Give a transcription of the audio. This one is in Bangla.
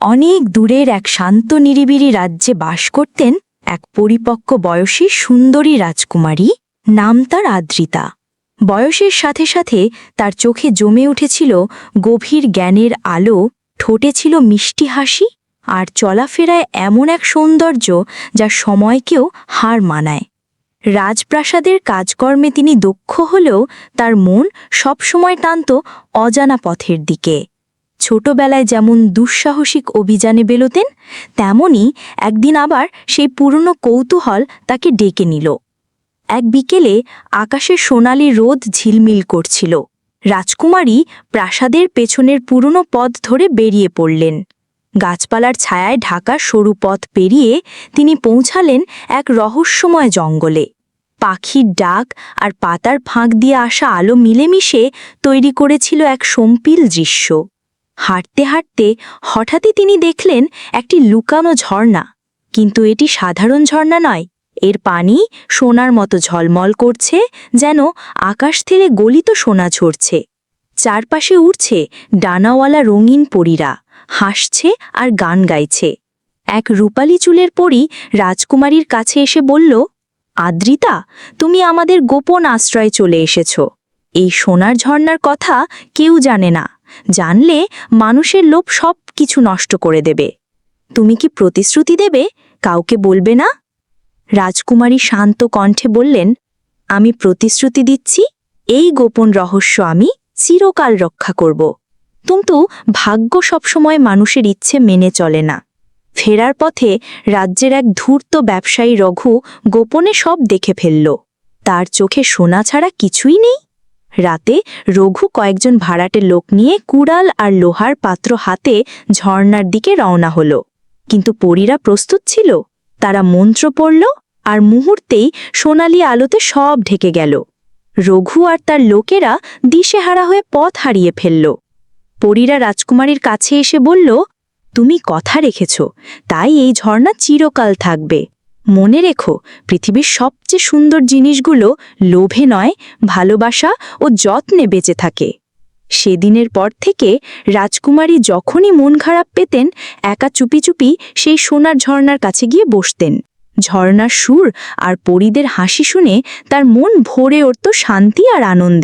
অনেক দূরের এক শান্ত নিরিবিলি রাজ্যে বাস করতেন এক পরিপক্ক বয়সী সুন্দরী রাজকুমারী, নাম তার আদ্রিতা। বয়সের সাথে সাথে তার চোখে জমে উঠেছিল গভীর জ্ঞানের আলো, ঠোঁটে ছিল মিষ্টি হাসি, আর চলাফেরায় এমন এক সৌন্দর্য যা সময়কেও হার মানায়। রাজপ্রাসাদের কাজকর্মে তিনি দক্ষ হলেও তার মন সবসময় টানত অজানা পথের দিকে। ছোটবেলায় যেমন দুঃসাহসিক অভিযানে বেরোতেন, তেমনি একদিন আবার সেই পুরনো কৌতূহল তাকে ডেকে নিল। এক বিকেলে আকাশে সোনালি রোদ ঝিলমিল করছিল। রাজকুমারী প্রাসাদের পেছনের পুরনো পথ ধরে বেরিয়ে পড়লেন। গাছপালার ছায়ায় ঢাকা সরু পথ পেরিয়ে তিনি পৌঁছালেন এক রহস্যময় জঙ্গলে। পাখির ডাক আর পাতার ফাঁক দিয়ে আসা আলো মিলেমিশে তৈরি করেছিল এক সম্পিল দৃশ্য। হাঁটতে হাঁটতে হঠাৎই তিনি দেখলেন একটি লুকানো ঝর্ণা। কিন্তু এটি সাধারণ ঝর্ণা নয়, এর পানি সোনার মতো ঝলমল করছে, যেন আকাশ থেকে গলিত সোনা ঝরছে। চারপাশে উড়ছে ডানাওয়ালা রঙিন পরীরা, হাসছে আর গান গাইছে। এক রূপালী চুলের পরী রাজকুমারীর কাছে এসে বলল, আদ্রিতা, তুমি আমাদের গোপন আশ্রয়ে চলে এসেছ। এই সোনার ঝর্ণার কথা কেউ জানে না, জানলে মানুষের লোভ সব কিছু নষ্ট করে দেবে। তুমি কি প্রতিশ্রুতি দেবে, কাউকে বলবে না? রাজকুমারী শান্ত কণ্ঠে বললেন, আমি প্রতিশ্রুতি দিচ্ছি, এই গোপন রহস্য আমি চিরকাল রক্ষা করব। কিন্তু ভাগ্য সবসময় মানুষের ইচ্ছে মেনে চলে না। ফেরার পথে রাজ্যের এক ধূর্ত ব্যবসায়ী রঘু গোপনে সব দেখে ফেলল। তার চোখে সোনা ছাড়া কিছুই নেই। রাতে রঘু কয়েকজন ভাড়াটে লোক নিয়ে কুড়াল আর লোহার পাত্র হাতে ঝর্ণার দিকে রওনা হল। কিন্তু পরীরা প্রস্তুত ছিল। তারা মন্ত্র পড়ল, আর মুহূর্তেই সোনালি আলোতে সব ঢেকে গেল। রঘু আর তার লোকেরা দিশেহারা হয়ে পথ হারিয়ে ফেলল। পরীরা রাজকুমারীর কাছে এসে বলল, তুমি কথা রেখেছ, তাই এই ঝর্ণা চিরকাল থাকবে। মনে রেখো, পৃথিবীর সবচেয়ে সুন্দর জিনিসগুলো লোভে নয়, ভালোবাসা ও যত্নে বেঁচে থাকে। সেদিনের পর থেকে রাজকুমারী যখনই মন খারাপ পেতেন, একা চুপি চুপি সেই সোনার ঝর্ণার কাছে গিয়ে বসতেন। ঝর্ণার সুর আর পরীদের হাসি শুনে তার মন ভরে উঠত শান্তি আর আনন্দে।